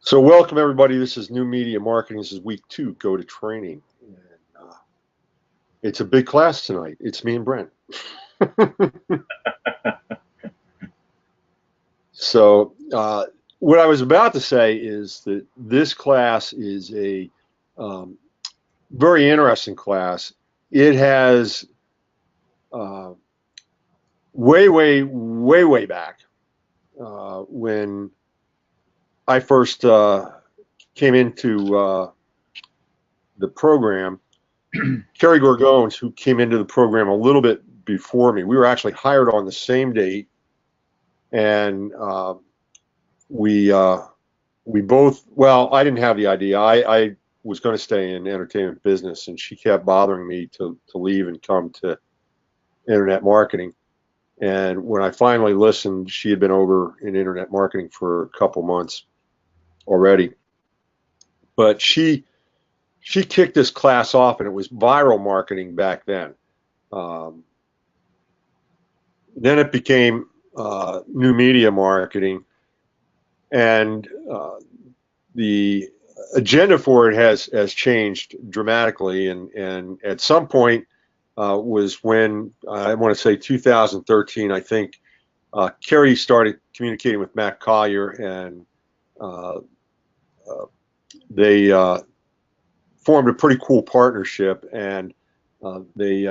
So welcome everybody. This is New Media Marketing. This is week 2, Go to Training. And, it's a big class tonight. It's me and Brent. So what I was about to say is that this class is a very interesting class. It has way back when I first came into the program, Kerry Gorgones, who came into the program a little bit before me, we were actually hired on the same date, and we both, well, I didn't have the idea. I was going to stay in entertainment business, and she kept bothering me to leave and come to internet marketing. And when I finally listened, she had been over in internet marketing for a couple months already. But she kicked this class off, and it was viral marketing back then. Then it became new media marketing, and the agenda for it has changed dramatically. And at some point was when, I want to say 2013, I think, Kerry started communicating with Matt Collier, and they formed a pretty cool partnership, and they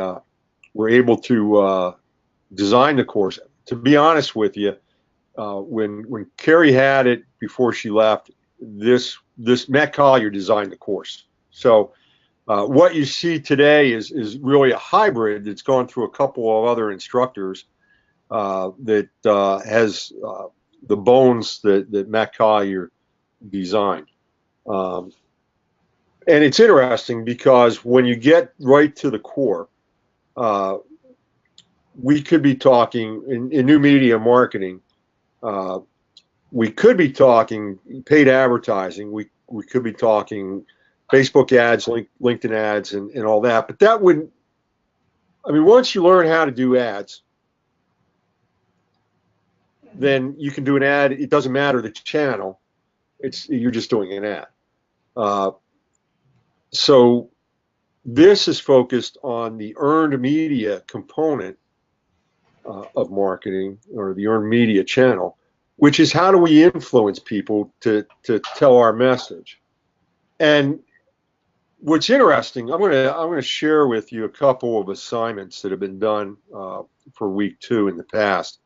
were able to design the course. To be honest with you, when Kerry had it before she left, this Matt Collier designed the course. So what you see today is really a hybrid that's gone through a couple of other instructors that has the bones that Matt Collier designed. And it's interesting because when you get right to the core, we could be talking in new media marketing. We could be talking paid advertising. We could be talking Facebook ads, LinkedIn ads, and all that. But that wouldn't. I mean, once you learn how to do ads, then you can do an ad. It doesn't matter the channel. You're just doing an ad. So this is focused on the earned media component of marketing, or the earned media channel, which is how do we influence people to tell our message. And what's interesting, I'm gonna share with you a couple of assignments that have been done for week 2 in the past.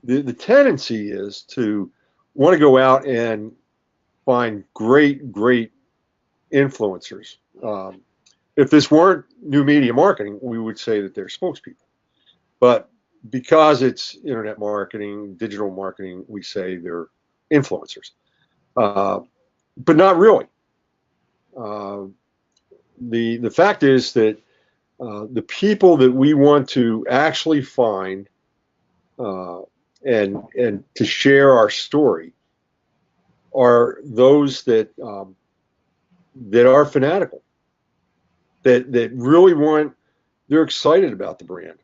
The tendency is to want to go out and find great influencers. If this weren't new media marketing, we would say that they're spokespeople. But because it's internet marketing, digital marketing, we say they're influencers. But not really. The fact is that the people that we want to actually find and to share our story are those that are fanatical, that really want. They're excited about the brand.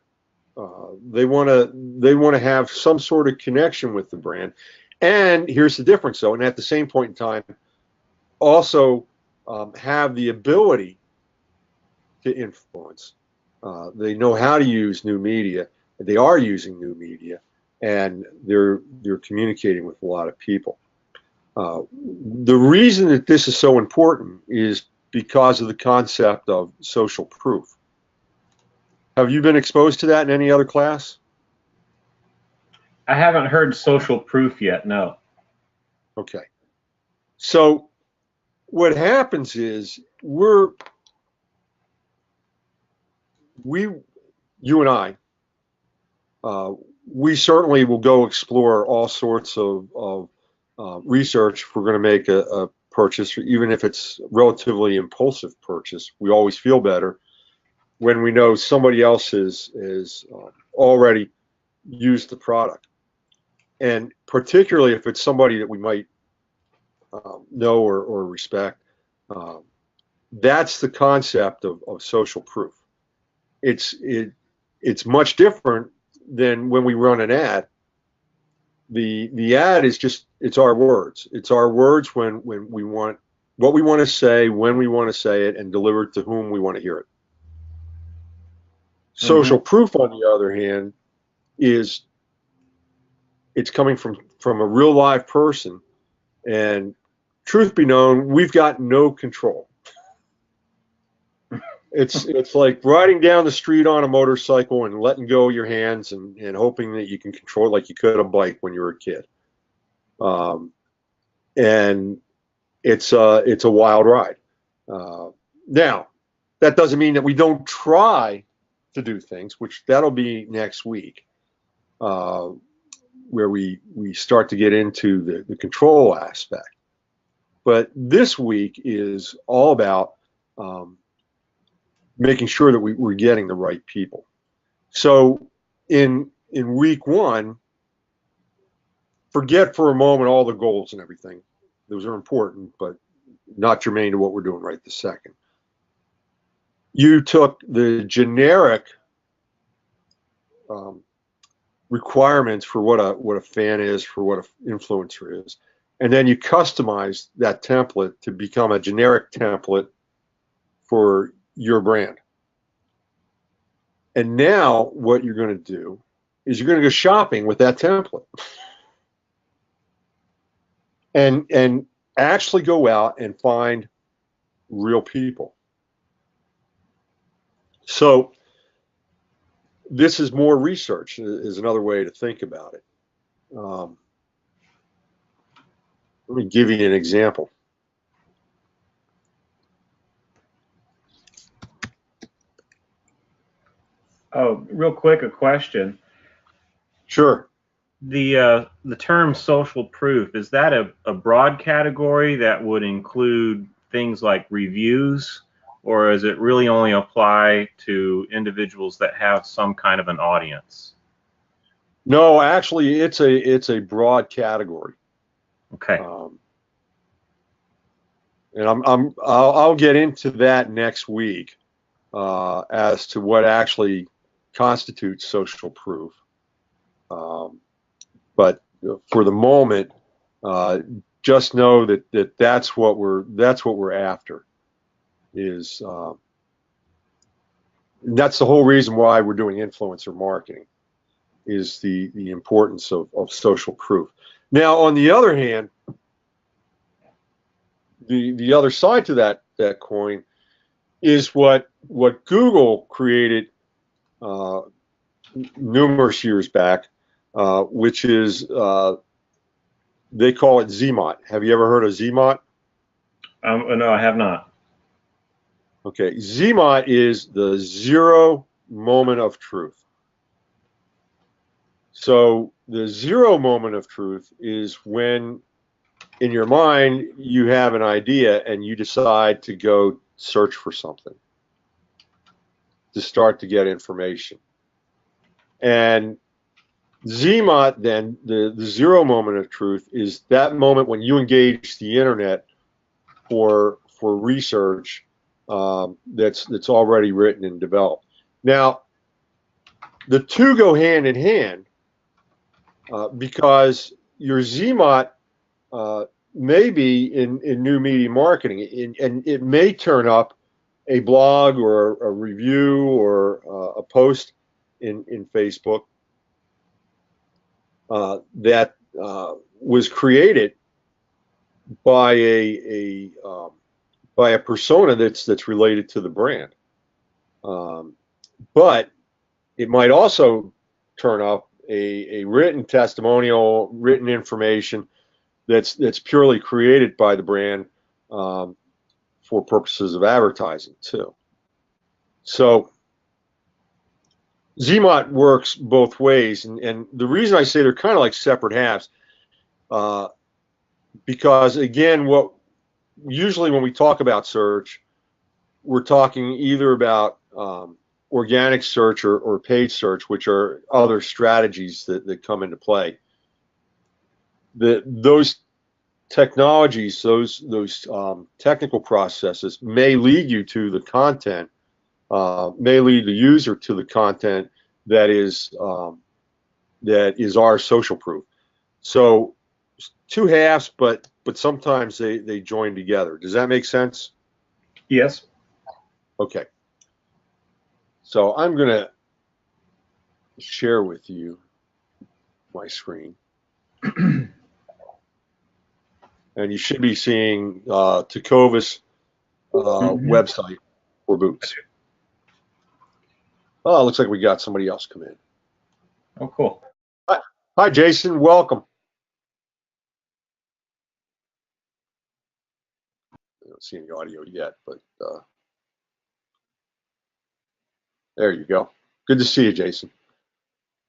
They want to have some sort of connection with the brand. And here's the difference, though. And at the same point in time, also have the ability to influence. They know how to use new media. They are using new media, and they're communicating with a lot of people. The reason that this is so important is because of the concept of social proof. Have you been exposed to that in any other class? I haven't heard social proof yet, no. Okay. So what happens is you and I, we certainly will go explore all sorts of research if we're going to make a purchase, even if it's relatively impulsive purchase. We always feel better when we know somebody else has already used the product, and particularly if it's somebody that we might know or respect. That's the concept of social proof. It's much different than when we run an ad The ad is just, it's our words. It's our words when we want what we want to say, when we want to say it, and deliver it to whom we want to hear it. Mm-hmm. Social proof, on the other hand, is it's coming from a real live person, and truth be known, we've got no control. It's like riding down the street on a motorcycle and letting go of your hands and hoping that you can control it like you could a bike when you were a kid. And it's a wild ride. Now, that doesn't mean that we don't try to do things, which that'll be next week, where we start to get into the control aspect. But this week is all about making sure that we're getting the right people. So in week one, forget for a moment all the goals and everything. Those are important, but not germane to what we're doing right this second. You took the generic requirements for what a fan is, for what an influencer is, and then you customize that template to become a generic template for your brand. And now what you're going to do is you're going to go shopping with that template and actually go out and find real people. So this is more research, is another way to think about it. Let me give you an example. Oh, real quick, a question. Sure. The term social proof, is that a broad category that would include things like reviews, or does it really only apply to individuals that have some kind of an audience? No, actually, it's a broad category. Okay. And I'll get into that next week as to what actually constitutes social proof. But for the moment, just know that that's what we're after. Is that's the whole reason why we're doing influencer marketing, is the importance of social proof. Now, on the other hand, the other side to that coin is what Google created numerous years back, which is they call it ZMOT. Have you ever heard of ZMOT? No, I have not. Okay, ZMOT is the zero moment of truth. So the zero moment of truth is when in your mind you have an idea and you decide to go search for something, to start to get information. And ZMOT, then, the zero moment of truth, is that moment when you engage the internet for research that's already written and developed. Now, the two go hand in hand because your ZMOT may be in new media marketing, and it may turn up a blog or a review or a post in Facebook that was created by a persona that's related to the brand. But it might also turn up a written testimonial, written information that's purely created by the brand for purposes of advertising too. So ZMOT works both ways, and the reason I say they're kind of like separate halves, because again, what usually when we talk about search, we're talking either about organic search or paid search, which are other strategies that come into play. Those technologies, those technical processes may lead you to the content, may lead the user to the content that is our social proof. So two halves, but sometimes they join together. Does that make sense? Yes. Okay. So I'm going to share with you my screen. And you should be seeing Tecovas website for boots. Oh, it looks like we got somebody else come in. Oh, cool. Hi, Jason. Welcome. I don't see any audio yet, but there you go. Good to see you, Jason.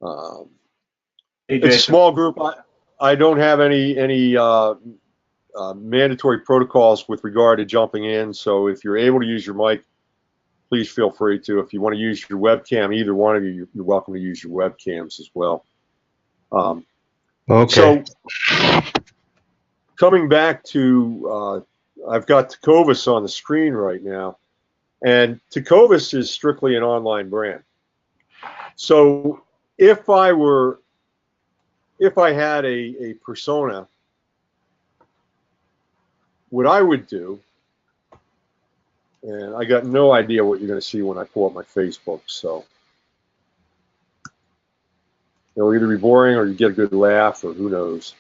Hey, It's a Jason. small group. I don't have any mandatory protocols with regard to jumping in. So if you're able to use your mic, please feel free to. If you want to use your webcam, either one of you, you're welcome to use your webcams as well. Okay. So coming back to, I've got Tecovas on the screen right now, and Tecovas is strictly an online brand. So if I had a persona, what I would do, and I got no idea what you're going to see when I pull up my Facebook, so it'll either be boring or you get a good laugh or who knows.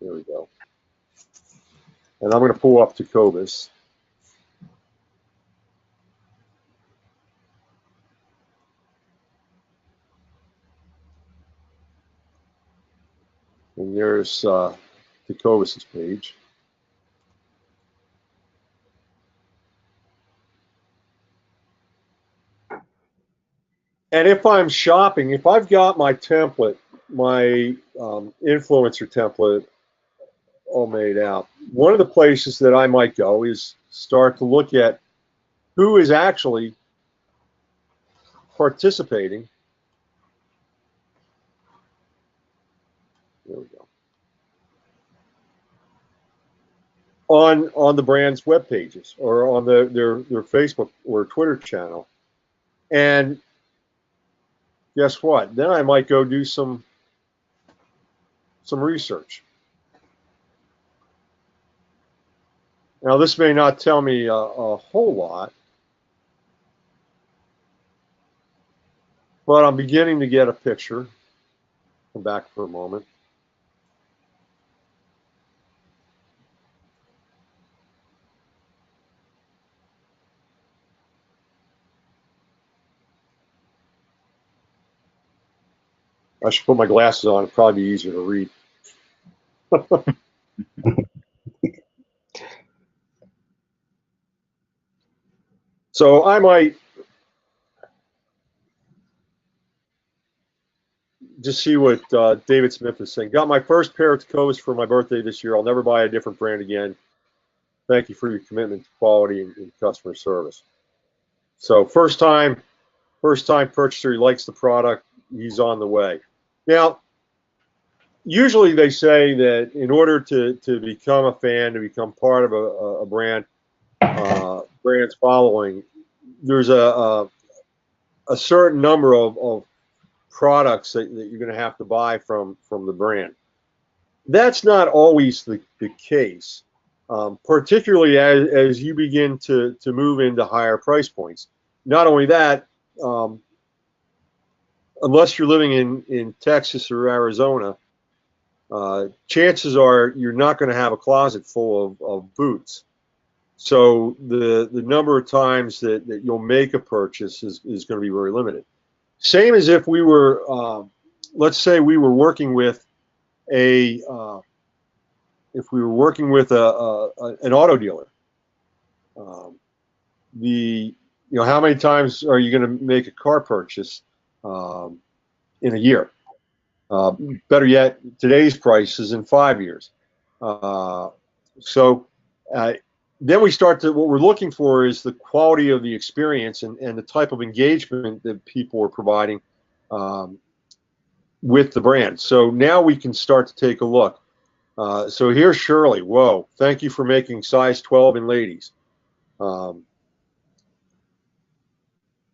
There we go. And I'm going to pull up Tecovas. And there's Tecovas' page. And if I'm shopping, if I've got my template, my influencer template all made out, one of the places that I might go is start to look at who is actually participating. There we go. On the brand's web pages or on their Facebook or Twitter channel. And guess what? Then I might go do some research. Now, this may not tell me a whole lot, but I'm beginning to get a picture. Come back for a moment. I should put my glasses on. It'd probably be easier to read. So I might just see what David Smith is saying. Got my first pair of Tecovas for my birthday this year. I'll never buy a different brand again. Thank you for your commitment to quality and customer service. So first time purchaser, he likes the product, he's on the way. Now, usually they say that in order to become a fan, to become part of a brand, brand's following, there's a certain number of products that you're going to have to buy from the brand. That's not always the case, particularly as you begin to move into higher price points. Not only that, unless you're living in Texas or Arizona, chances are you're not going to have a closet full of boots. So the number of times that you'll make a purchase is going to be very limited. Same as if we were, let's say we were working with an auto dealer. How many times are you going to make a car purchase in a year? Better yet, today's price is in 5 years. Then we start to, what we're looking for is the quality of the experience and the type of engagement that people are providing with the brand. So now we can start to take a look. So here's Shirley. Whoa, thank you for making size 12 in ladies.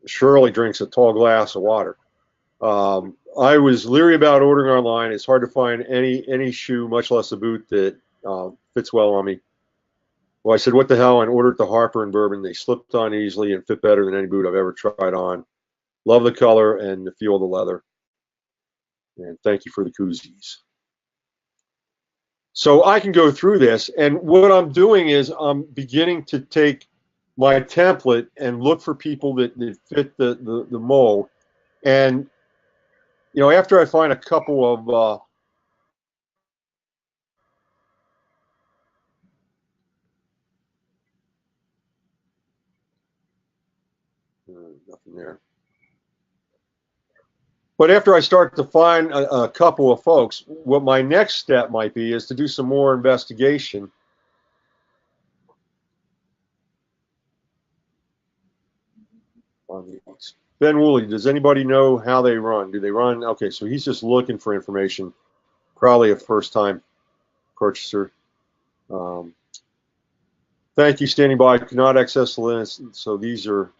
Shirley drinks a tall glass of water. I was leery about ordering online. It's hard to find any shoe, much less a boot that fits well on me. Well, I said, what the hell, and ordered the Harper and Bourbon. They slipped on easily and fit better than any boot I've ever tried on. Love the color and the feel of the leather. And thank you for the koozies. So I can go through this, and what I'm doing is I'm beginning to take my template and look for people that fit the mold. And, you know, after I find a couple of nothing there. But after I start to find a couple of folks, what my next step might be is to do some more investigation. On these. Ben Woolley, does anybody know how they run? Do they run? Okay, so he's just looking for information, probably a first-time purchaser. Thank you, standing by. Could not access the list, so these are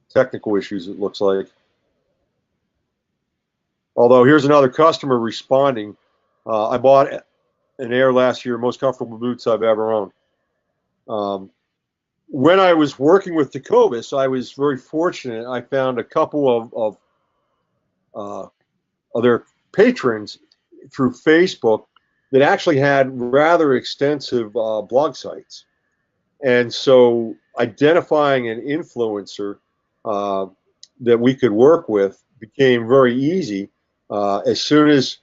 technical issues, it looks like. Although here's another customer responding. I bought an Air last year, most comfortable boots I've ever owned. When I was working with Tecovas, I was very fortunate. I found a couple of their patrons through Facebook that actually had rather extensive blog sites. And so identifying an influencer that we could work with became very easy as soon as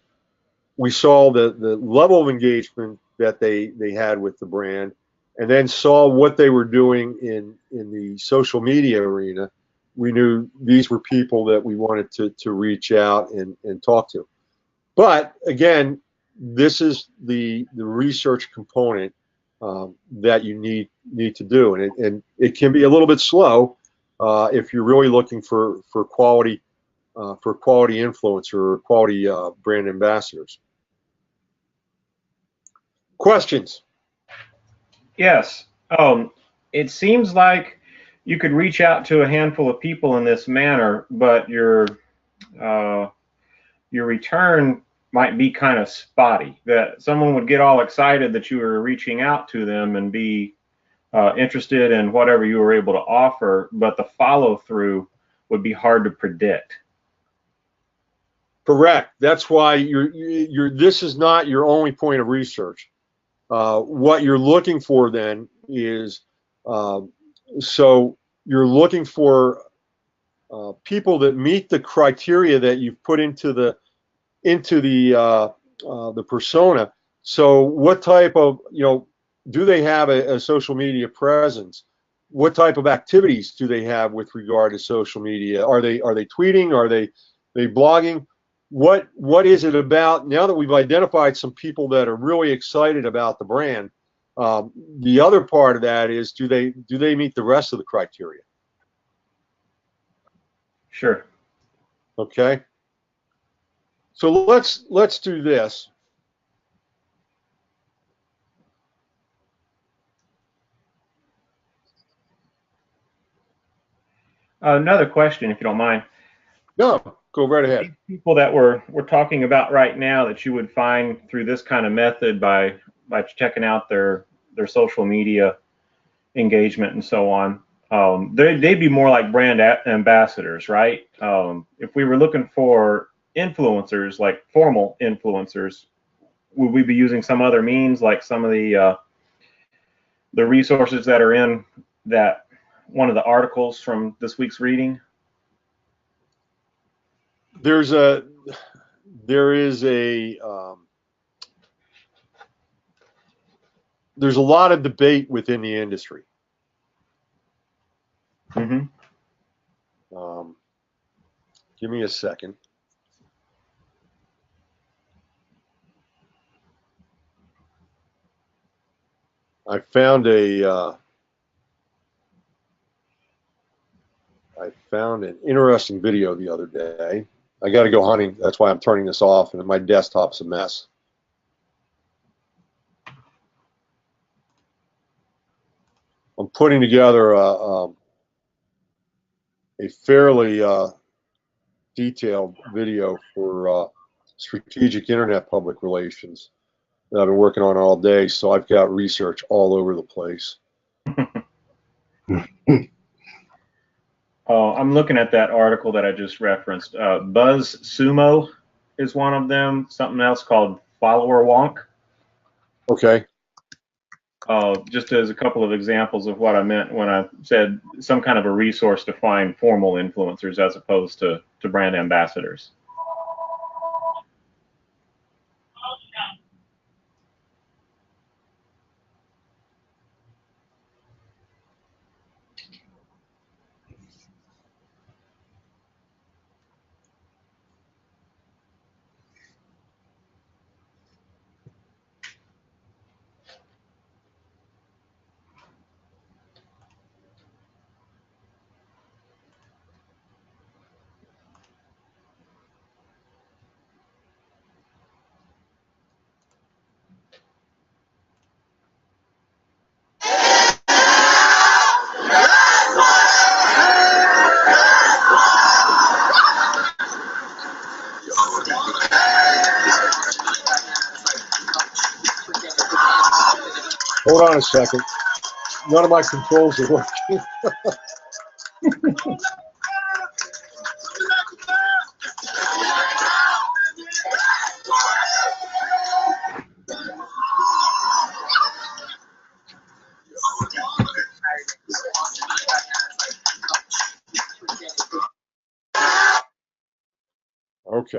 we saw the level of engagement that they had with the brand, and then saw what they were doing in the social media arena. We knew these were people that we wanted to reach out and talk to. But again, this is the research component that you need to do, and it can be a little bit slow if you're really looking for quality influencer or quality brand ambassadors. Questions? Yes. It seems like you could reach out to a handful of people in this manner, but your return might be kind of spotty. That someone would get all excited that you were reaching out to them and be interested in whatever you were able to offer, but the follow through would be hard to predict. Correct. That's why this is not your only point of research. What you're looking for then is, so you're looking for people that meet the criteria that you've put into the persona. So what type of, do they have a social media presence? What type of activities do they have with regard to social media? Are they tweeting? Are they blogging? What is it about? Now that we've identified some people that are really excited about the brand, the other part of that is, do they meet the rest of the criteria? Sure. Okay. So let's do this. Another question, if you don't mind. No, go right ahead. People that we're talking about right now that you would find through this kind of method by checking out their social media engagement and so on, they'd be more like brand ambassadors, right? If we were looking for influencers, like formal influencers, would we be using some other means, like some of the resources that are in that one of the articles from this week's reading? There is a there's a lot of debate within the industry. Mm-hmm. Give me a second. I found an interesting video the other day. I got to go hunting. That's why I'm turning this off, and my desktop's a mess. I'm putting together a fairly detailed video for strategic internet public relations that I've been working on all day. So I've got research all over the place. Oh, I'm looking at that article that I just referenced. Buzz Sumo is one of them. Something else called Follower Wonk. Okay. Just as a couple of examples of what I meant when I said some kind of a resource to find formal influencers as opposed to brand ambassadors. Hold on a second. None of my controls are working. Okay.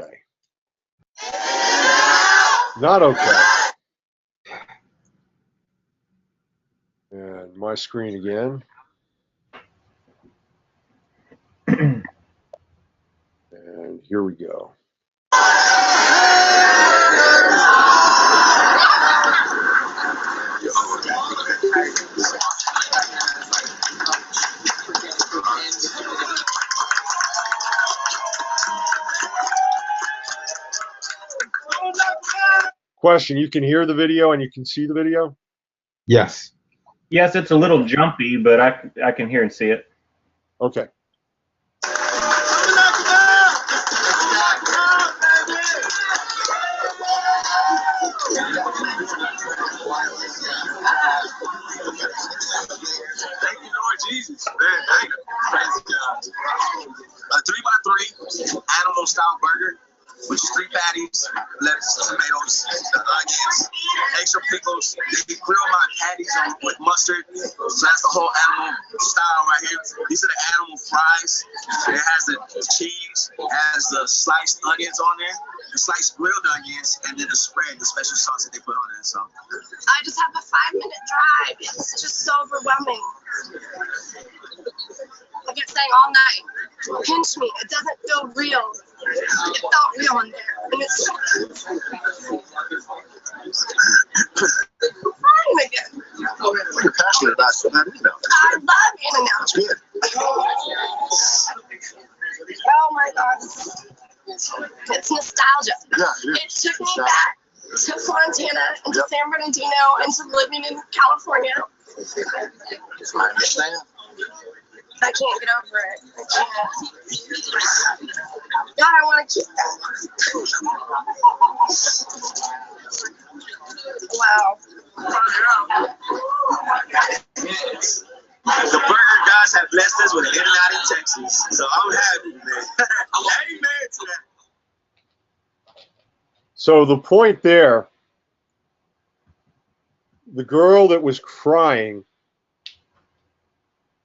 Not okay. And my screen again. And here we go. Question, you can hear the video and you can see the video? Yes. Yes, it's a little jumpy, but I can hear and see it. Okay. Thank you, Lord Jesus. Man, thank you. Praise God. A 3x3 animal style burger with 3 patties, lettuce, tomatoes, the onions, extra pickles. They grill my patties with mustard. So that's the whole animal style right here. These are the animal fries. It has the cheese, it has the sliced onions on there, the sliced grilled onions, and then the spread, the special sauce that they put on there. So I just have a 5-minute drive. It's just so overwhelming. I kept saying all night, pinch me. It doesn't feel real. It felt real in there. And it's I'm crying again. you're passionate about something, you know. I love In-N-Out. It's good. Oh my God. It's nostalgia. Yeah, It took me back to Fontana and to San Bernardino and to living in California. I understand. I can't get over it. I can't. God, I want to keep that. Wow. The burger gods have blessed us with an In-N-Out in Texas. So I'm happy, man. Amen to that. So the point there, the girl that was crying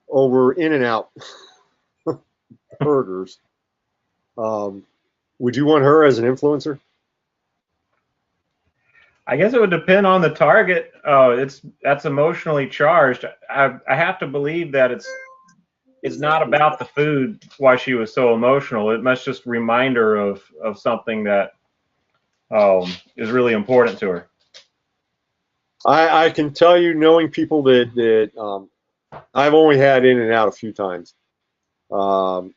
over In-N-Out burgers, would you want her as an influencer? I guess it would depend on the target. That's emotionally charged. I have to believe that it's not about the food why she was so emotional. It must just remind her of something that is really important to her. I can tell you, knowing people that I've only had In-N-Out a few times, and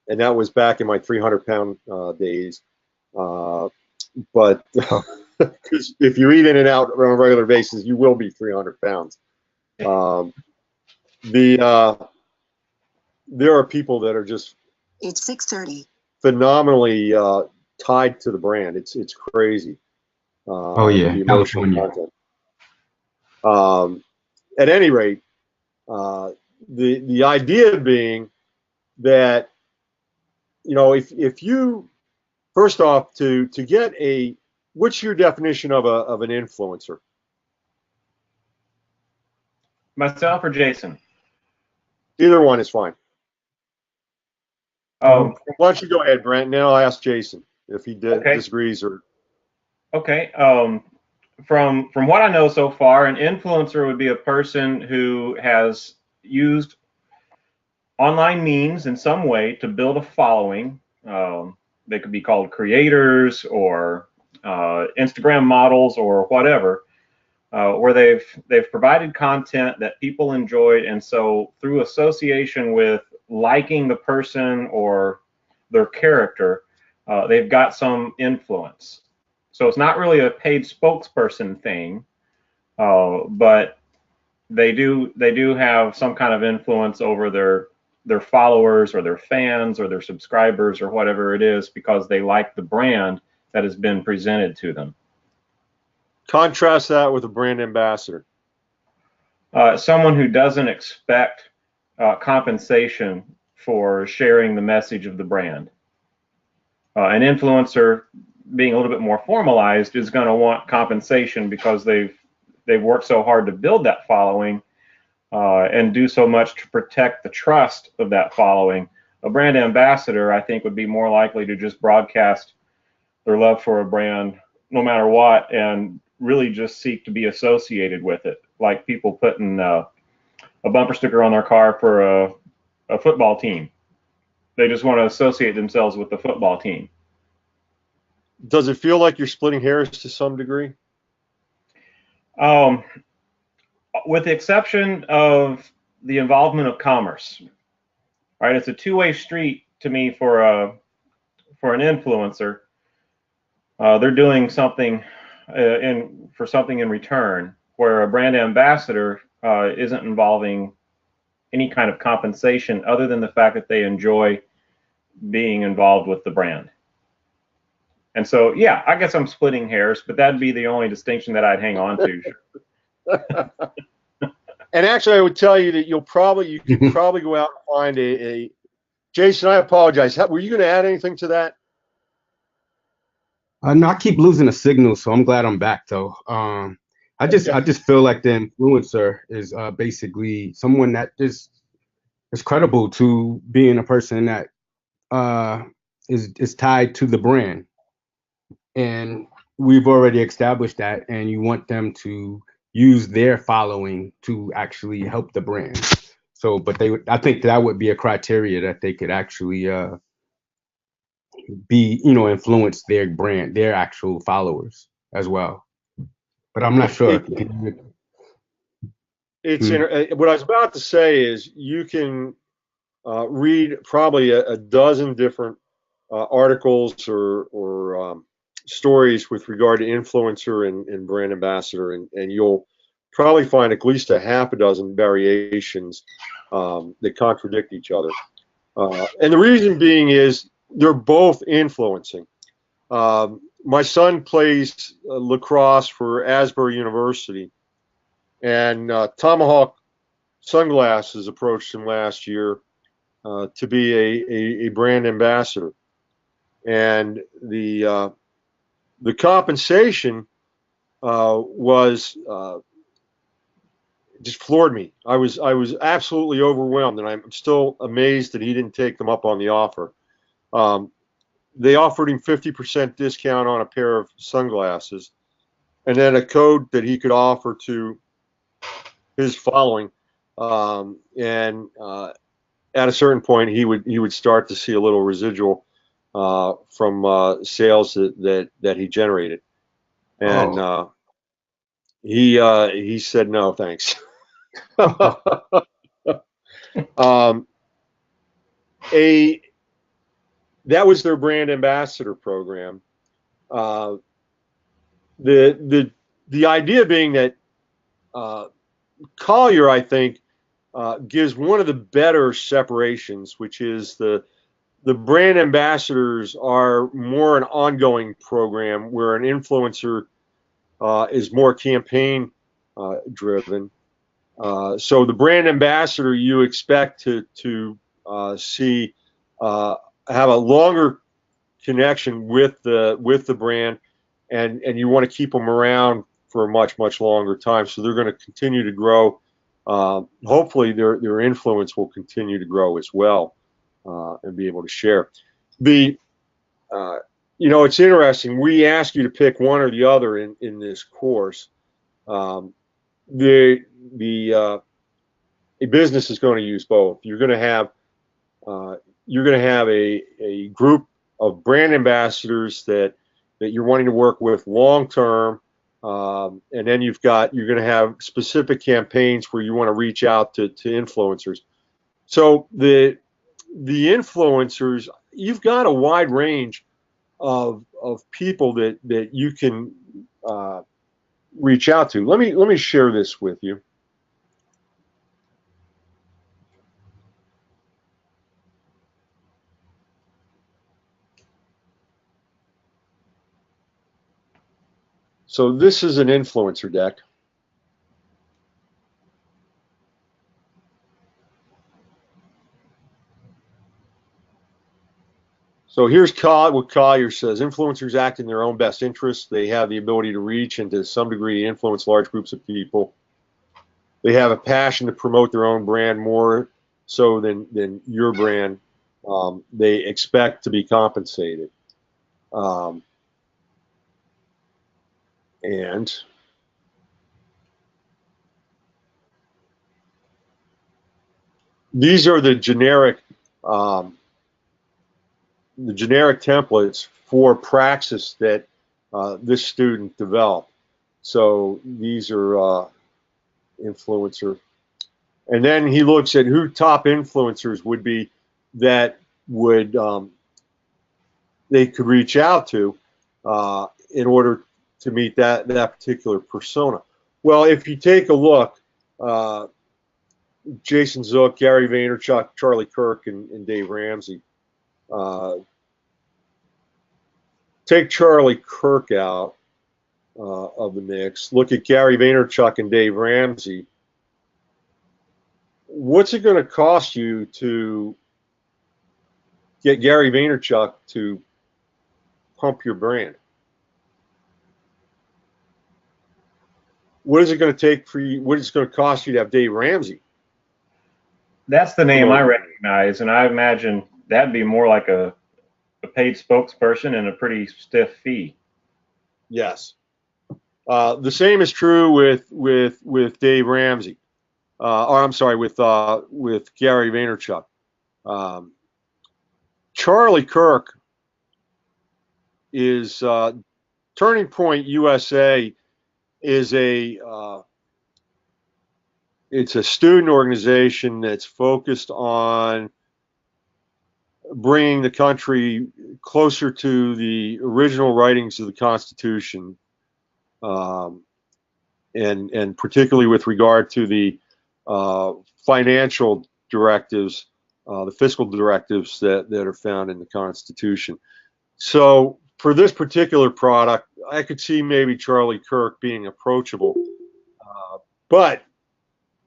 that was back in my 300-pound days. But because if you eat In-N-Out on a regular basis, you will be 300 pounds. There are people that are just It's 6:30. phenomenally tied to the brand. It's crazy. Oh yeah, The emotional California. content. At any rate, the idea being that, you know, if you, first off, to get a, what's your definition of an influencer? Myself or Jason? Either one is fine. Um, Why don't you go ahead, Brent, and then I'll ask Jason if he Okay. disagrees or. Okay. From what I know so far, an influencer would be a person who has used online means in some way to build a following. They could be called creators or Instagram models or whatever, where they've provided content that people enjoyed, and so through association with liking the person or their character, they've got some influence. So it's not really a paid spokesperson thing, but they do have some kind of influence over their followers or their fans or their subscribers or whatever it is, because they like the brand that has been presented to them. Contrast that with a brand ambassador. Someone who doesn't expect compensation for sharing the message of the brand. An influencer, being a little bit more formalized, is going to want compensation because they've worked so hard to build that following and do so much to protect the trust of that following. A brand ambassador, I think, would be more likely to just broadcast their love for a brand no matter what, and really just seek to be associated with it, like people putting a bumper sticker on their car for a football team. They just want to associate themselves with the football team. Does it feel like you're splitting hairs to some degree? With the exception of the involvement of commerce, right? It's a two-way street to me for an influencer. They're doing something for something in return, where a brand ambassador isn't involving any kind of compensation other than the fact that they enjoy being involved with the brand. And so, yeah, I guess I'm splitting hairs, but that'd be the only distinction that I'd hang on to. And actually, I would tell you that you could probably go out and find a Jason, I apologize. Were you going to add anything to that? No, I keep losing a signal, so I'm glad I'm back though. I just feel like the influencer is basically someone that is credible to being a person that is tied to the brand, and we've already established that. And you want them to use their following to actually help the brand. So, but I think that would be a criteria that they could actually influence their brand, their actual followers as well. But I'm not sure. What I was about to say is you can read probably a dozen different articles or stories with regard to influencer and brand ambassador, and you'll probably find at least a half a dozen variations that contradict each other. And the reason being is they're both influencing. My son plays lacrosse for Asbury University, and Tomahawk Sunglasses approached him last year to be a brand ambassador, and the compensation was just floored me. I was absolutely overwhelmed, and I'm still amazed that he didn't take them up on the offer. They offered him 50% discount on a pair of sunglasses, and then a code that he could offer to his following. And at a certain point, he would start to see a little residual from sales that he generated, and he said no, thanks. That was their brand ambassador program. The idea being that Collier, I think, gives one of the better separations, which is the The brand ambassadors are more an ongoing program where an influencer is more campaign driven. So the brand ambassador you expect to see have a longer connection with the brand, and you want to keep them around for a much longer time. So they're going to continue to grow. Hopefully their influence will continue to grow as well, and be able to share. The it's interesting. We ask you to pick one or the other in this course. The a business is going to use both. You're going to have a group of brand ambassadors that you're wanting to work with long term, and then you're going to have specific campaigns where you want to reach out to influencers. So the influencers, you've got a wide range of people that you can reach out to. Let me share this with you. So this is an influencer deck. So here's what Collier says. Influencers act in their own best interest. They have the ability to reach and to some degree influence large groups of people. They have a passion to promote their own brand more so than your brand. They expect to be compensated. And these are the generic templates for praxis that this student developed. So these are influencer. And then he looks at who top influencers would be that would they could reach out to in order to meet that particular persona. Well, if you take a look, Jason Zook, Gary Vaynerchuk, Charlie Kirk, and Dave Ramsey. Take Charlie Kirk out of the mix. Look at Gary Vaynerchuk and Dave Ramsey. What's it going to cost you to get Gary Vaynerchuk to pump your brand? What is it going to take for you? What is it going to cost you to have Dave Ramsey? That's the name I recognize, and I imagine that'd be more like a paid spokesperson and a pretty stiff fee. Yes. The same is true with Dave Ramsey. Or I'm sorry, with Gary Vaynerchuk. Charlie Kirk is Turning Point USA is it's a student organization that's focused on bringing the country closer to the original writings of the Constitution, and particularly with regard to the financial directives, the fiscal directives that are found in the Constitution. So for this particular product, I could see maybe Charlie Kirk being approachable, but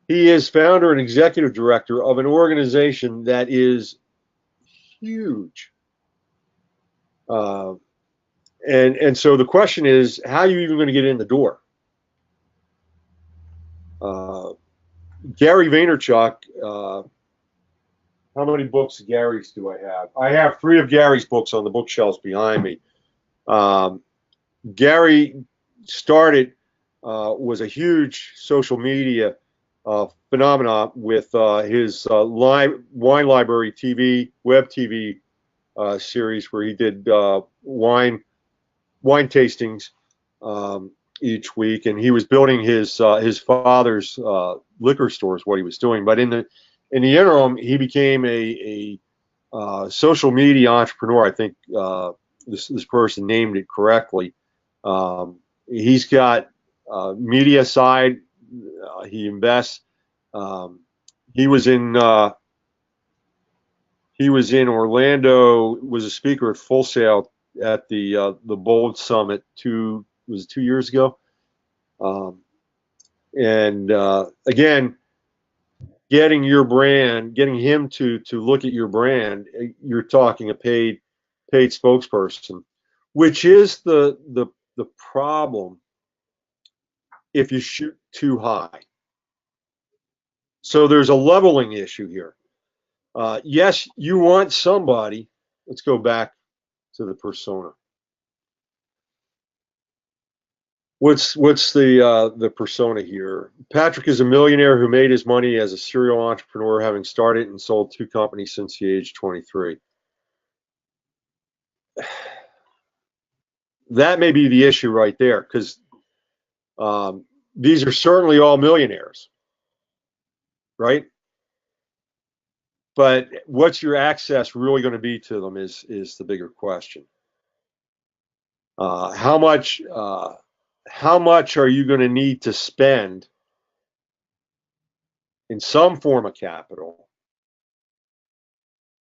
he is founder and executive director of an organization that is huge. And so the question is, how are you even going to get in the door? Gary Vaynerchuk, how many books of Gary's do I have? I have 3 of Gary's books on the bookshelves behind me. Gary was a huge social media phenomenon with his Wine Library web TV series, where he did wine tastings each week, and he was building his father's liquor store is what he was doing. But in the interim, he became a social media entrepreneur. I think this person named it correctly. He's got media side. He invests. He was in He was in Orlando, was a speaker at Full Sail at the Bold Summit 2 years ago. Again, getting your brand, getting him to look at your brand, you're talking a paid spokesperson, which is the problem if you shoot too high. So there's a leveling issue here. Yes, you want somebody. Let's go back to the persona. What's the persona here? Patrick is a millionaire who made his money as a serial entrepreneur, having started and sold 2 companies since the age of 23. That may be the issue right there, because these are certainly all millionaires, right? But what's your access really going to be to them is the bigger question. How much are you going to need to spend in some form of capital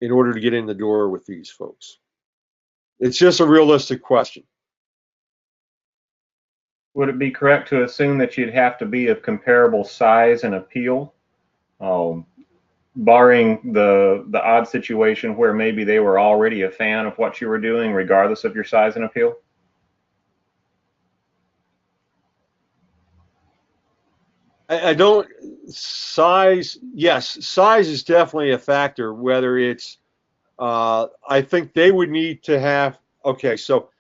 in order to get in the door with these folks? It's just a realistic question. Would it be correct to assume that you'd have to be of comparable size and appeal, barring the odd situation where maybe they were already a fan of what you were doing, regardless of your size and appeal? I don't, size, yes, size is definitely a factor, whether it's, I think they would need to have, okay, so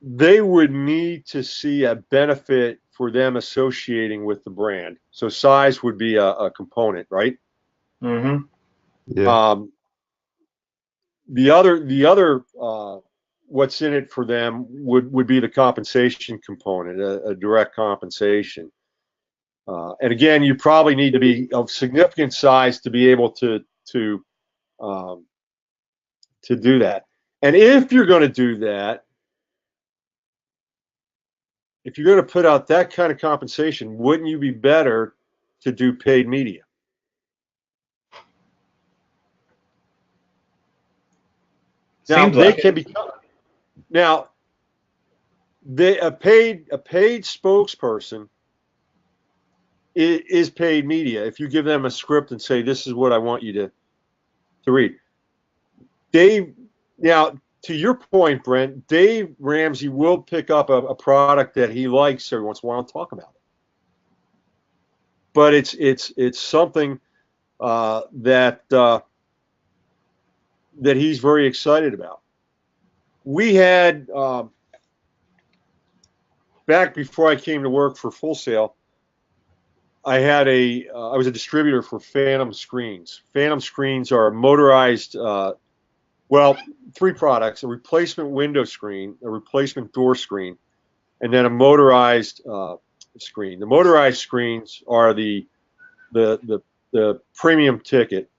they would need to see a benefit for them associating with the brand. So size would be a component, right? Mm-hmm. Yeah. The other what's in it for them would be the compensation component, a direct compensation. And again, you probably need to be of significant size to be able to do that. And if you're going to do that, if you're going to put out that kind of compensation, wouldn't you be better to do paid media? Now Seems they like can it. become now a paid spokesperson is paid media. If you give them a script and say, this is what I want you to read. Now, to your point, Brent, Dave Ramsey will pick up a product that he likes every once in a while and talk about it. But it's something that he's very excited about. We had, back before I came to work for Full Sail, I was a distributor for Phantom Screens. Phantom Screens are motorized, 3 products: a replacement window screen, a replacement door screen, and then a motorized screen. The motorized screens are the premium ticket.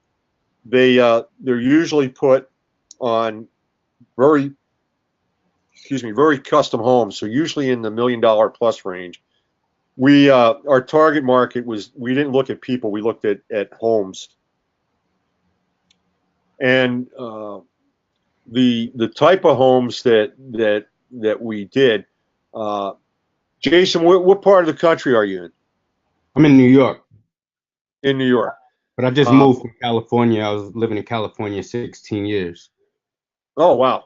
They're usually put on very custom homes, so usually in the $1 million plus range. Our target market was, we didn't look at people, we looked at homes. And the type of homes that we did, Jason, what part of the country are you in? I'm in New York. In New York. But I just moved from California. I was living in California 16 years. Oh, wow.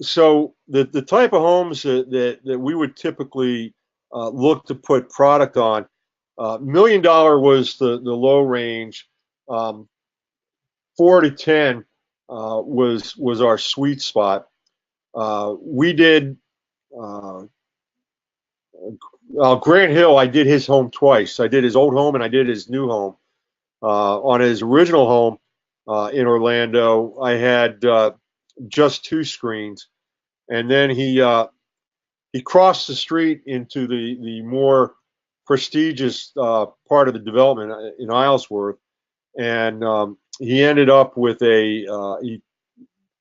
So the type of homes that we would typically look to put product on, $1 million was the low range. 4 to 10 was our sweet spot. We did Grant Hill. I did his home twice. I did his old home and I did his new home. On his original home in Orlando, I had just 2 screens, and then he crossed the street into the more prestigious part of the development in Islesworth, and he ended up with he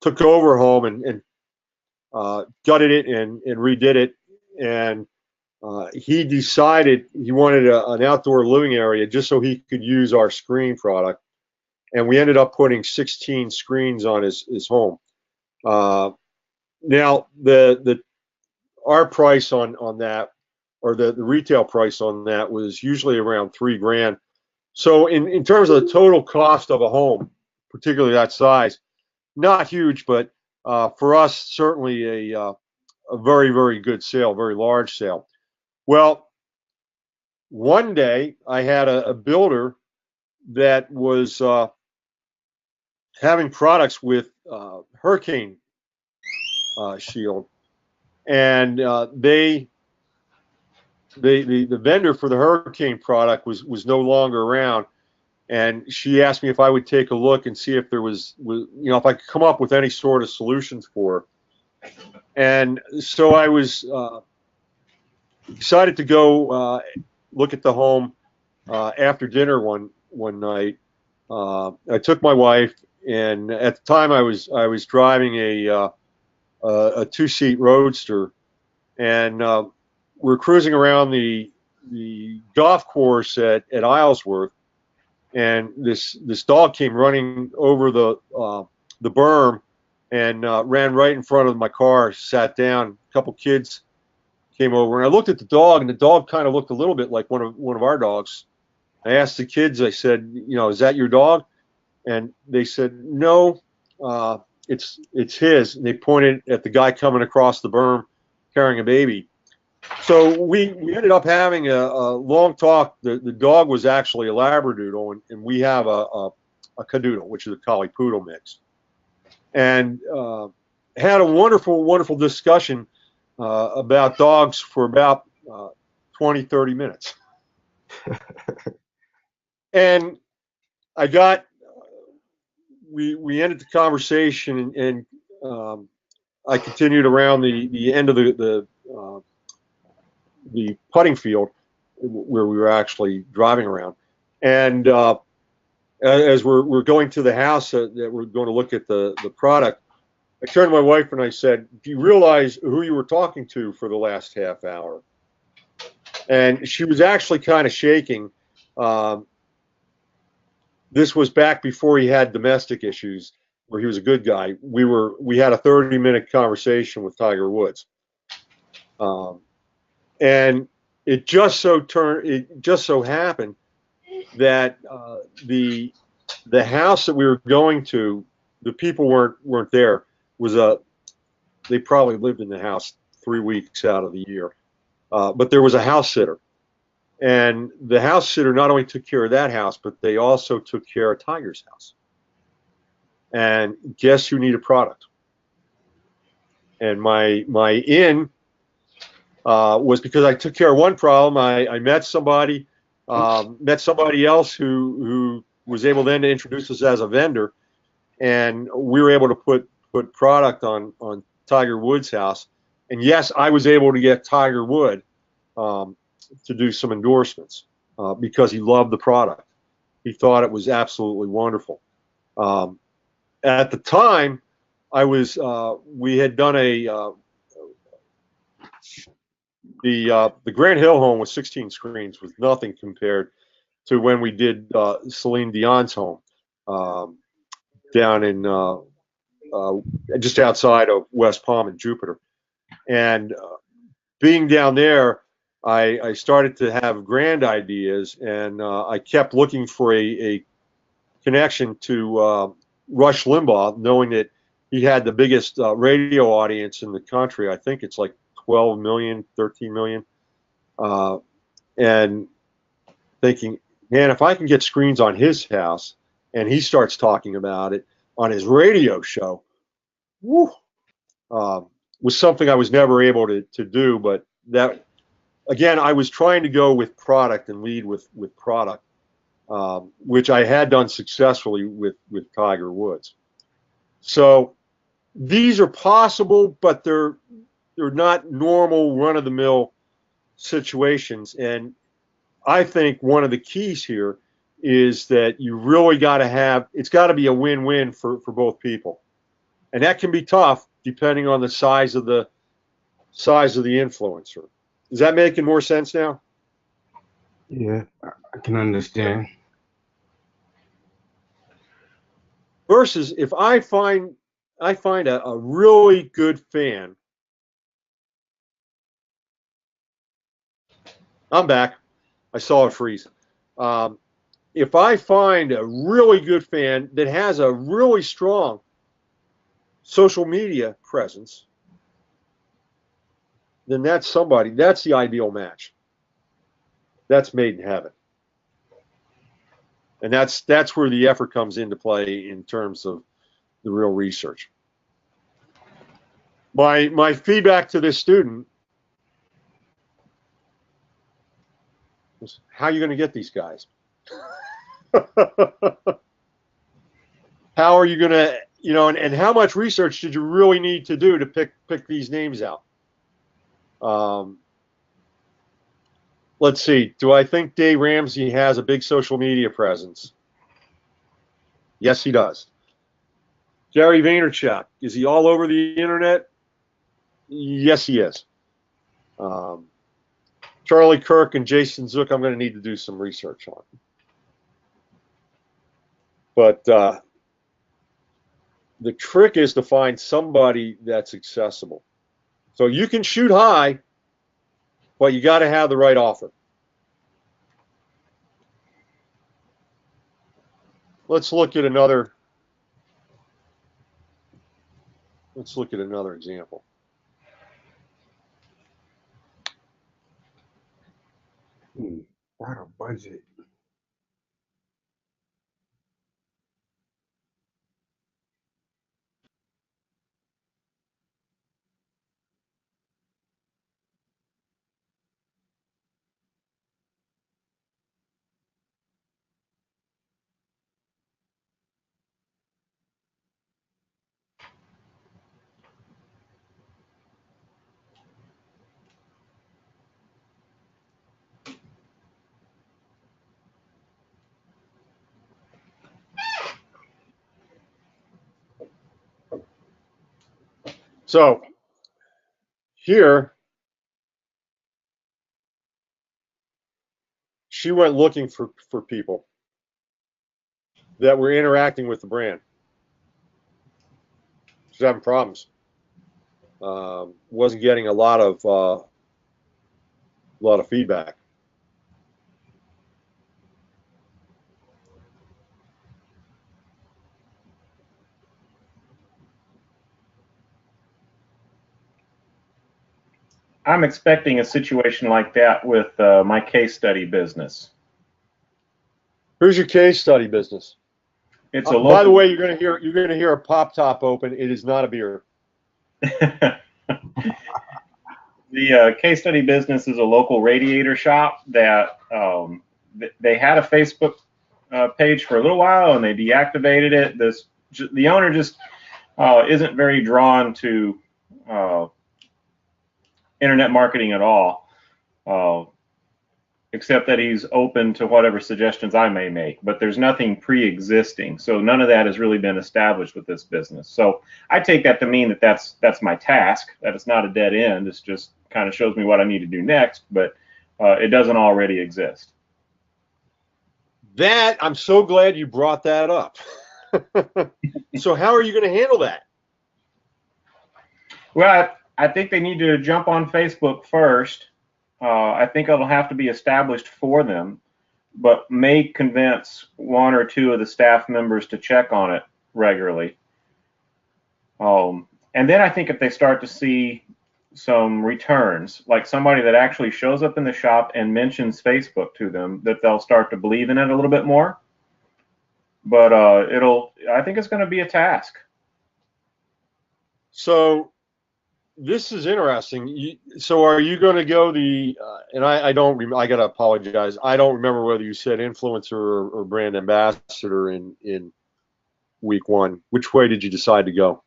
took over home and gutted it and redid it, and he decided he wanted an outdoor living area just so he could use our screen product. and we ended up putting 16 screens on his home. Now our price on that, or the retail price on that, was usually around $3,000. So in terms of the total cost of a home, particularly that size, not huge, but for us, certainly a very, very good sale, very large sale. Well, one day I had a builder that was having products with hurricane shield, and the vendor for the hurricane product was no longer around, and she asked me if I would take a look and see if there was if I could come up with any sort of solutions for her. And so I was decided to go look at the home after dinner one night. I took my wife, and at the time I was driving a 2-seat roadster, and we're cruising around the golf course at Islesworth, and this dog came running over the berm and ran right in front of my car, sat down. A couple kids came over, and I looked at the dog, and the dog kind of looked a little bit like one of our dogs. I asked the kids, I said, is that your dog? And they said, no, it's his. And they pointed at the guy coming across the berm carrying a baby. So we ended up having a long talk. The dog was actually a Labradoodle, and we have a Cadoodle, which is a Collie Poodle mix. And had a wonderful, wonderful discussion about dogs for about 20, 30 minutes. And we ended the conversation, and I continued around the end of the putting field where we were actually driving around. And as we're going to the house that we're going to look at the product, I turned to my wife and I said, do you realize who you were talking to for the last half hour? And she was actually kind of shaking. This was back before he had domestic issues, where he was a good guy. We had a 30-minute conversation with Tiger Woods. And it just so happened that the house that we were going to, the people weren't there. They probably lived in the house 3 weeks out of the year, but there was a house sitter, and the house sitter not only took care of that house, but they also took care of Tiger's house. And guess who needed product? And my in was because I took care of one problem. I met somebody else who was able then to introduce us as a vendor, and we were able to put product on Tiger Woods' house. And yes, I was able to get Tiger Wood to do some endorsements because he loved the product. He thought it was absolutely wonderful. At the time, we had done the Grant Hill home with 16 screens was nothing compared to when we did Celine Dion's home down in just outside of West Palm and Jupiter. And being down there, I started to have grand ideas, and I kept looking for a connection to Rush Limbaugh, knowing that he had the biggest radio audience in the country. I think it's like 12 million, 13 million. And thinking, man, if I can get screens on his house and he starts talking about it on his radio show, woo, was something I was never able to do. But that, again, I was trying to go with product and lead with product, which I had done successfully with Tiger Woods. So these are possible, but they're not normal run-of-the-mill situations. And I think one of the keys here is that you really got to have, it's got to be a win-win for both people. And that can be tough depending on the size of the influencer. Is that making more sense now? Yeah, I can understand. Versus if I find a really good fan. I'm back. I saw it freeze. If I find a really good fan that has a really strong social media presence, then that's the ideal match. That's made in heaven. And that's where the effort comes into play in terms of the real research. My feedback to this student was, how are you going to get these guys? How are you going to, and how much research did you really need to do to pick these names out? Let's see. Do I think Dave Ramsey has a big social media presence? Yes, he does. Gary Vaynerchuk, is he all over the internet? Yes, he is. Charlie Kirk and Jason Zook, I'm going to need to do some research on. But the trick is to find somebody that's accessible. So you can shoot high, but you got to have the right offer. Let's look at another example. Not a budget. So here, she went looking for people that were interacting with the brand. She's having problems. Wasn't getting a lot of feedback. I'm expecting a situation like that with my case study business. Here's your case study business. It's a by the way, you're going to hear a pop top open. It is not a beer. The case study business is a local radiator shop that they had a Facebook page for a little while and they deactivated it. The owner just isn't very drawn to internet marketing at all, except that he's open to whatever suggestions I may make, but there's nothing pre-existing. So none of that has really been established with this business. So I take that to mean that that's my task, that it's not a dead end. It's just kind of shows me what I need to do next, but it doesn't already exist. That, I'm so glad you brought that up. So how are you going to handle that? Well, I think they need to jump on Facebook first. I think it'll have to be established for them, but may convince one or two of the staff members to check on it regularly. And then I think if they start to see some returns, like somebody that actually shows up in the shop and mentions Facebook to them, that they'll start to believe in it a little bit more. But I think it's going to be a task. So this is interesting. So are you going to go and I got to apologize. I don't remember whether you said influencer or brand ambassador in week one. Which way did you decide to go?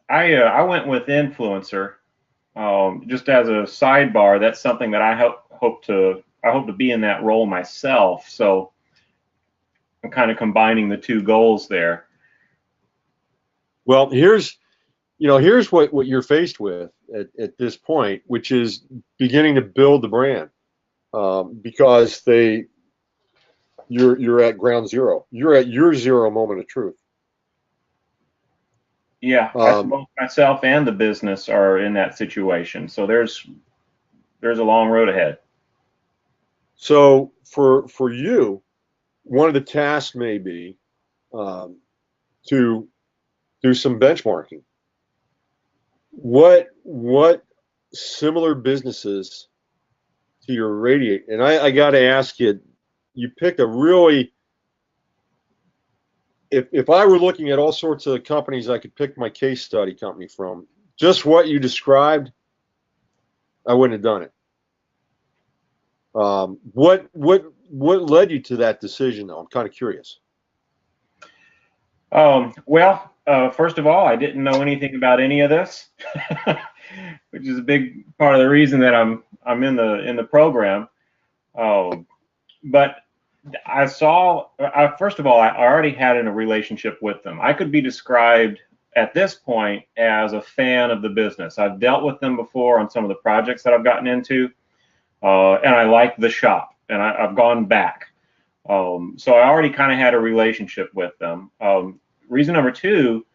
I went with influencer, just as a sidebar. That's something that I hope to be in that role myself. So I'm kind of combining the two goals there. Well, here's what you're faced with at this point, which is beginning to build the brand, because the you're at ground zero. You're at your zero moment of truth. Yeah, I suppose myself and the business are in that situation. So there's a long road ahead. So for you, one of the tasks may be to do some benchmarking. What similar businesses to your radiate? And I got to ask you, you picked a really. If I were looking at all sorts of companies I could pick my case study company from, just what you described, I wouldn't have done it. What led you to that decision, though? I'm kind of curious. Well, first of all, I didn't know anything about any of this, which is a big part of the reason that I'm in the program. But I saw, first of all, I already had a relationship with them. I could be described at this point as a fan of the business. I've dealt with them before on some of the projects that I've gotten into, and I like the shop, and I've gone back. So I already kind of had a relationship with them. Reason number two,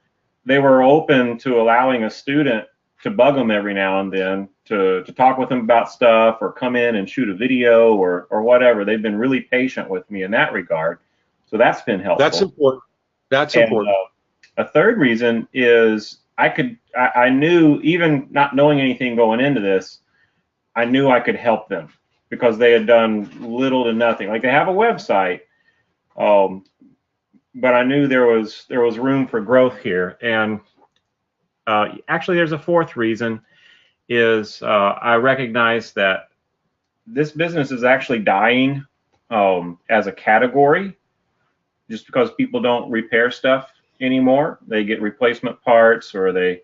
they were open to allowing a student to bug them every now and then to talk with them about stuff or come in and shoot a video or whatever. They've been really patient with me in that regard. So that's been helpful. That's important. That's important. A third reason is I knew, even not knowing anything going into this, I knew I could help them because they had done little to nothing. Like, they have a website, but I knew there was room for growth here. And actually, there's a fourth reason, is I recognize that this business is actually dying as a category, just because people don't repair stuff anymore. They get replacement parts, or they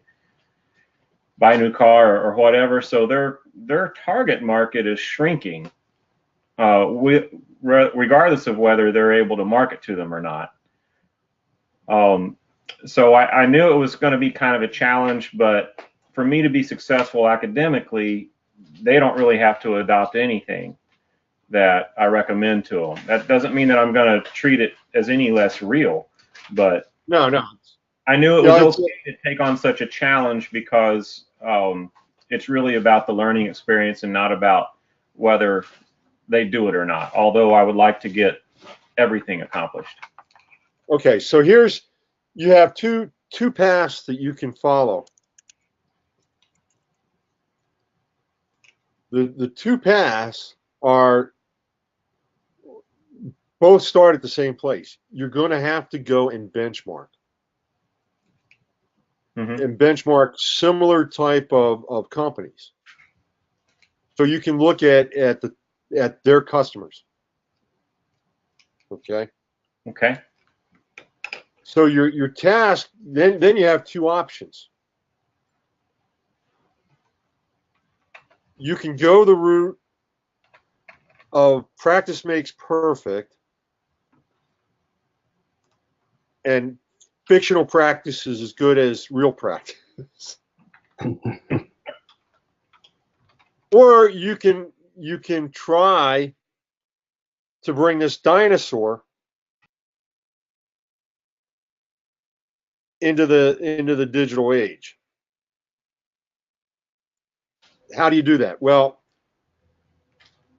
buy a new car or whatever. So their target market is shrinking, regardless of whether they're able to market to them or not. So I knew it was going to be kind of a challenge, but for me to be successful academically, they don't really have to adopt anything that I recommend to them. That doesn't mean that I'm going to treat it as any less real, but No. I knew it was okay to take on such a challenge because it's really about the learning experience and not about whether they do it or not, although I would like to get everything accomplished. Okay, so you have two paths that you can follow. The two paths are both start at the same place. You're going to have to go and benchmark. And benchmark similar type of companies. So you can look at their customers. Okay. Okay. So your task, then you have two options. You can go the route of practice makes perfect, and fictional practice is as good as real practice. Or you can try to bring this dinosaur into the digital age. How do you do that? Well,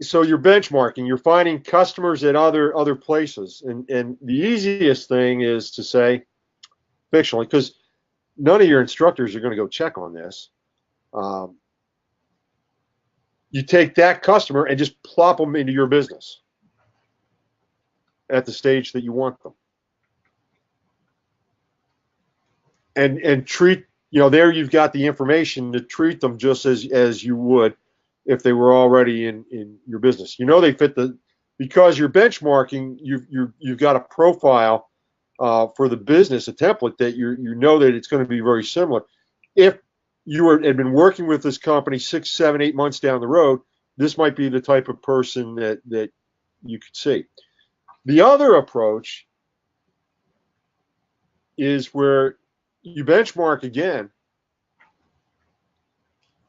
so you're benchmarking, you're finding customers at other places, and the easiest thing is to say fictionally, because none of your instructors are going to go check on this. You take that customer and just plop them into your business at the stage that you want them, and treat, there you've got the information to treat them just as you would if they were already in your business. They fit because you're benchmarking, you've got a profile for the business, a template that you know that it's going to be very similar. If you had been working with this company 6, 7, 8 months down the road, this might be the type of person that you could see. The other approach is where you benchmark again,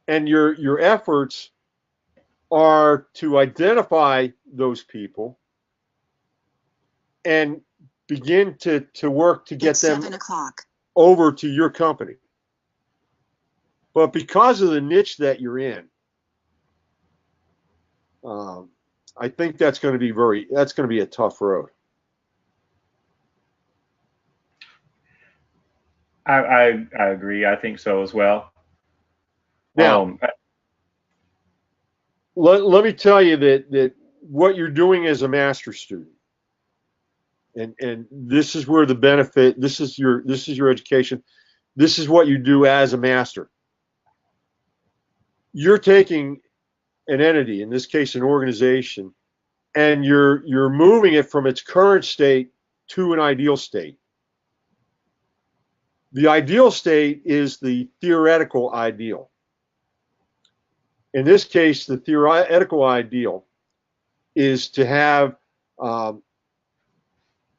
and your efforts are to identify those people and begin to work to get It's them 7 o'clock. over to your company. But because of the niche that you're in, I think that's going to be a tough road. I agree. I think so as well. Now, let me tell you that what you're doing as a master's student, and this is where the benefit, this is your education, this is what you do as a master. You're taking an entity, in this case an organization, and you're moving it from its current state to an ideal state. The ideal state is the theoretical ideal. In this case, the theoretical ideal is to have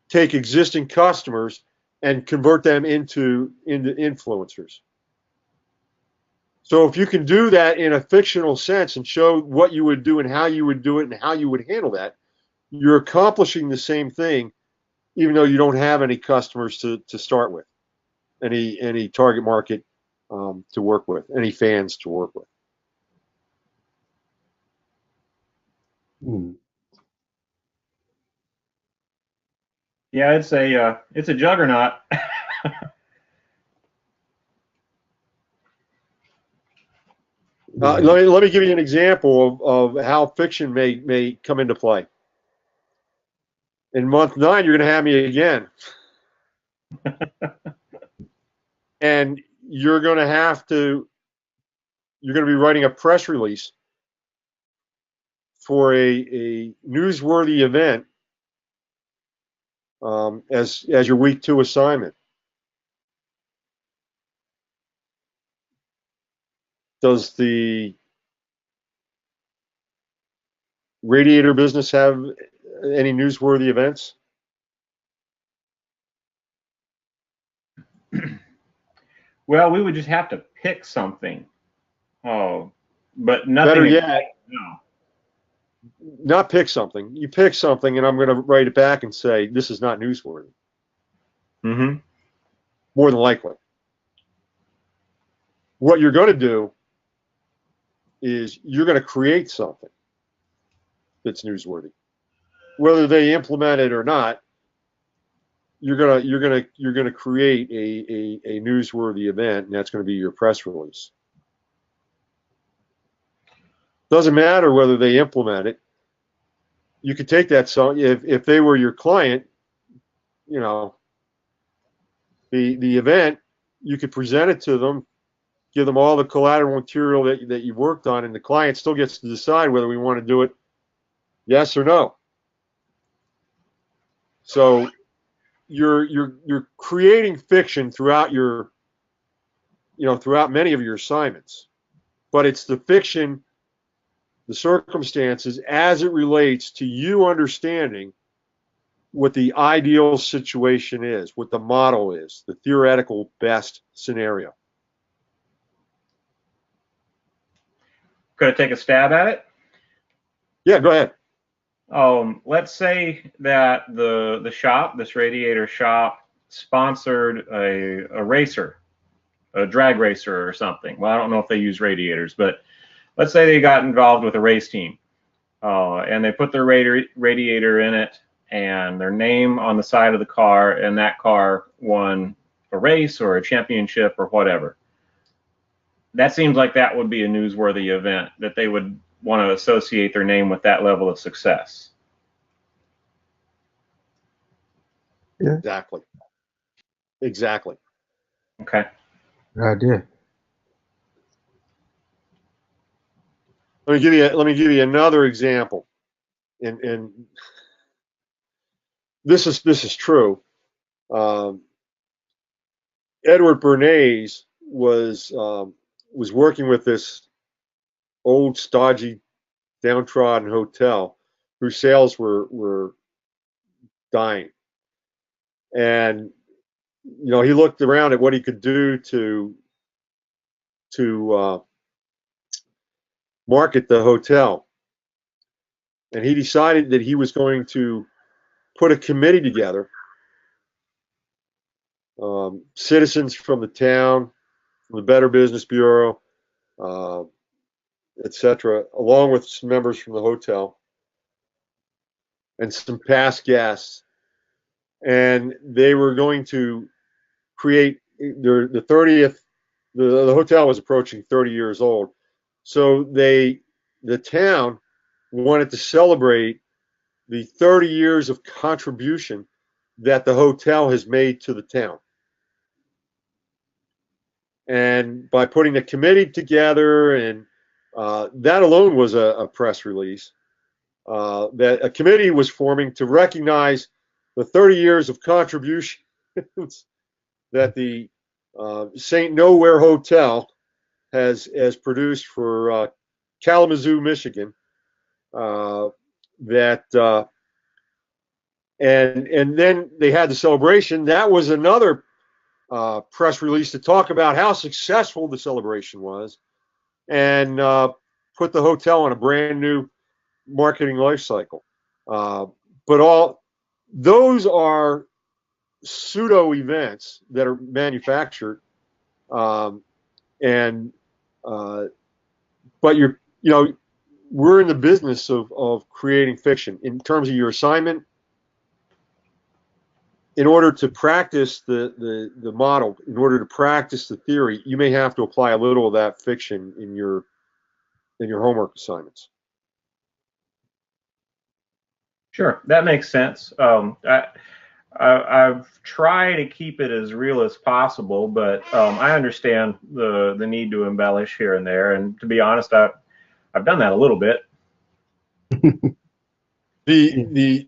take existing customers and convert them into influencers. So if you can do that in a fictional sense and show what you would do and how you would do it and how you would handle that, you're accomplishing the same thing, even though you don't have any customers to start with, any target market to work with, any fans to work with. Yeah, it's a juggernaut. Let me give you an example of how fiction may come into play. In month 9, you're going to have me again. And you're going to be writing a press release for a newsworthy event as your week 2 assignment. Does the radiator business have any newsworthy events? Well, we would just have to pick something. Oh, but nothing. Better yet, no. Not pick something. You pick something, and I'm going to write it back and say this is not newsworthy. Mm-hmm. More than likely. What you're going to do is you're going to create something that's newsworthy. Whether they implement it or not, you're gonna create a newsworthy event, and that's going to be your press release. Doesn't matter whether they implement it. You could take that song if they were your client, you know, the event, you could present it to them, give them all the collateral material that you worked on, and the client still gets to decide whether we want to do it, yes or no. So you're creating fiction throughout throughout many of your assignments, but it's the fiction, the circumstances as it relates to you understanding what the ideal situation is, what the model is, the theoretical best scenario. Could I take a stab at it? Yeah, go ahead. Let's say that the shop, this radiator shop, sponsored a racer, a drag racer or something. Well, I don't know if they use radiators, but let's say they got involved with a race team, and they put their radiator in it and their name on the side of the car, and that car won a race or a championship or whatever. That seems like that would be a newsworthy event, that they would want to associate their name with that level of success. Yeah. Exactly. Okay. Good idea. Let me give you another example, and this is true. Edward Bernays was working with this old, stodgy, downtrodden hotel whose sales were dying, and he looked around at what he could do to market the hotel, and he decided that he was going to put a committee together, citizens from the town, from the Better Business Bureau, etc., along with some members from the hotel and some past guests. And they were going to create the 30th, the hotel was approaching 30 years old. So the town wanted to celebrate the 30 years of contribution that the hotel has made to the town. And by putting the committee together, and that alone was a press release, that a committee was forming to recognize the 30 years of contributions that the St. Nowhere Hotel has produced for Kalamazoo, Michigan. And then they had the celebration. That was another press release to talk about how successful the celebration was, and put the hotel on a brand new marketing life cycle. But all those are pseudo events that are manufactured, and but we're in the business of creating fiction. In terms of your assignment, in order to practice the model, in order to practice the theory, you may have to apply a little of that fiction in your homework assignments. Sure, that makes sense. I've tried to keep it as real as possible, but I understand the need to embellish here and there. And to be honest, I've done that a little bit.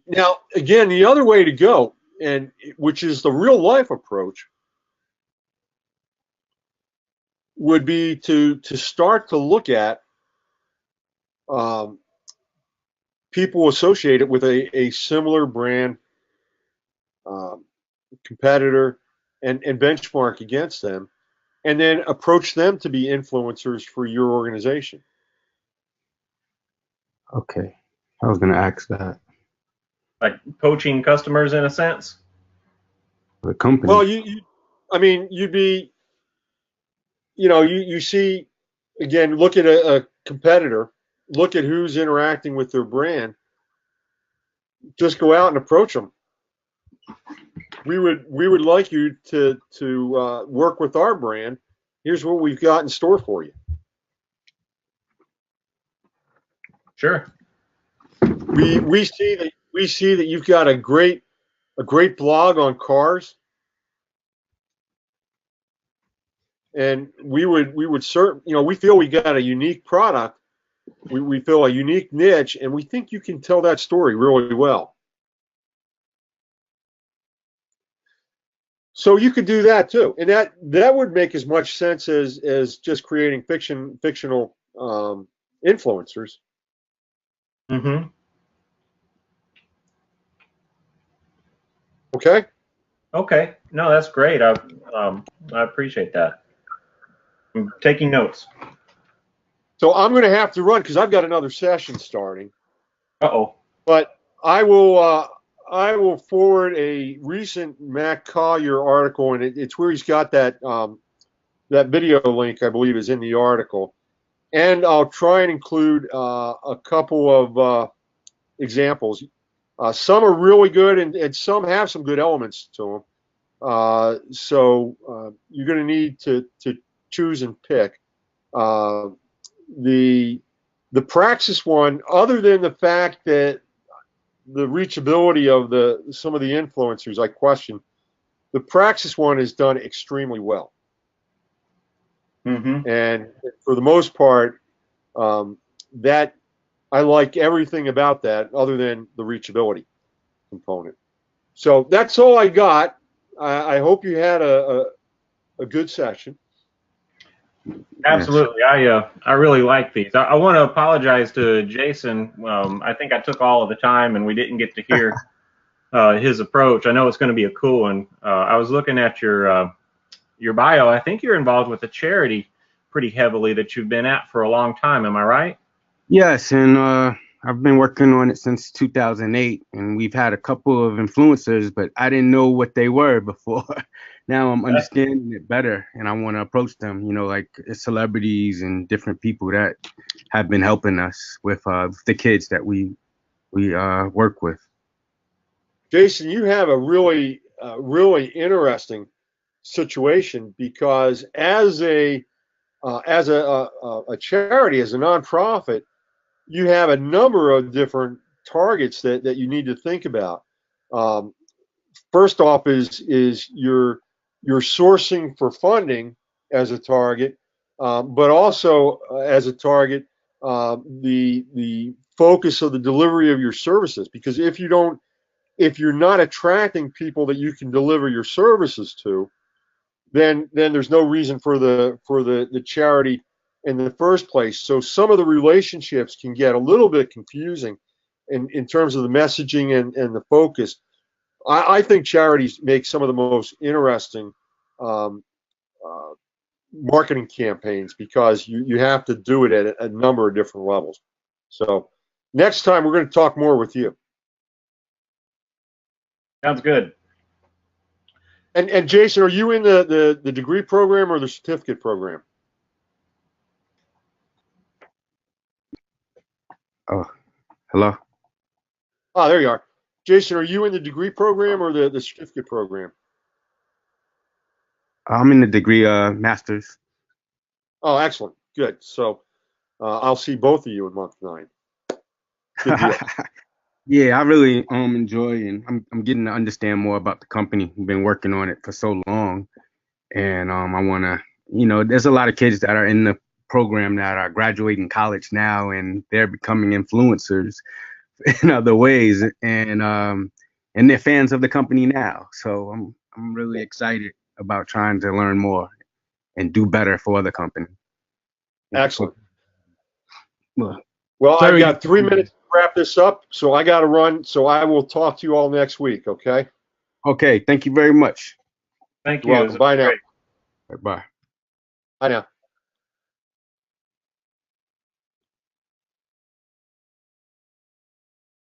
Now again, the other way to go, and which is the real life approach, would be to start to look at people associated with a similar brand competitor, and benchmark against them, and then approach them to be influencers for your organization. Okay, I was gonna ask that. Like poaching customers in a sense. The company. Well, you'd be, you see, again, look at a competitor, look at who's interacting with their brand, just go out and approach them. We would like you to work with our brand. Here's what we've got in store for you. Sure. We see that you've got a great blog on cars, and we feel we got a unique product. We feel a unique niche, and we think you can tell that story really well. So you could do that too, and that would make as much sense as just creating fictional influencers. Mm-hmm. Okay. Okay. No, that's great. I appreciate that. I'm taking notes. So I'm going to have to run because I've got another session starting. Uh-oh. But I will forward a recent Matt Collier article, and it's where he's got that video link, I believe, is in the article. And I'll try and include a couple of examples. Some are really good, and some have some good elements to them. So you're going to need to choose and pick. The Praxis one, other than the fact that the reachability of some of the influencers I question, the Praxis one is done extremely well. Mm-hmm. And for the most part, that I like everything about that other than the reachability component. So that's all I got. I hope you had a good session. Absolutely. I really like these. I want to apologize to Jason. I think I took all of the time and we didn't get to hear his approach. I know it's going to be a cool one. I was looking at your bio. I think you're involved with a charity pretty heavily that you've been at for a long time. Am I right? Yes, and I've been working on it since 2008, and we've had a couple of influencers, but I didn't know what they were before. Now I'm understanding it better, and I want to approach them, like celebrities and different people that have been helping us with the kids that we work with. Jason, you have a really interesting situation because as a charity, as a nonprofit, you have a number of different targets that you need to think about. First off is your sourcing for funding as a target, but also as a target the focus of the delivery of your services. Because if you're not attracting people that you can deliver your services to, then there's no reason for the charity in the first place. So some of the relationships can get a little bit confusing in terms of the messaging and the focus. I think charities make some of the most interesting um, uh, marketing campaigns because you have to do it at a number of different levels. So next time we're going to talk more with you. Sounds good. And Jason, are you in the degree program or the certificate program? Oh, hello? Oh, there you are. Jason, are you in the degree program or the certificate program? I'm in the degree master's. Oh, excellent. Good. So I'll see both of you in month 9. Good deal. Yeah, I really enjoy, and I'm getting to understand more about the company. We've been working on it for so long, and I want to, there's a lot of kids that are in the program that are graduating college now, and they're becoming influencers in other ways, and they're fans of the company now. So I'm really excited about trying to learn more and do better for the company. Excellent. Well, I've got 3 minutes to wrap this up, so I got to run. So I will talk to you all next week, okay? Okay, thank you very much. Thank You're you. welcome. Bye now. Bye. Bye now.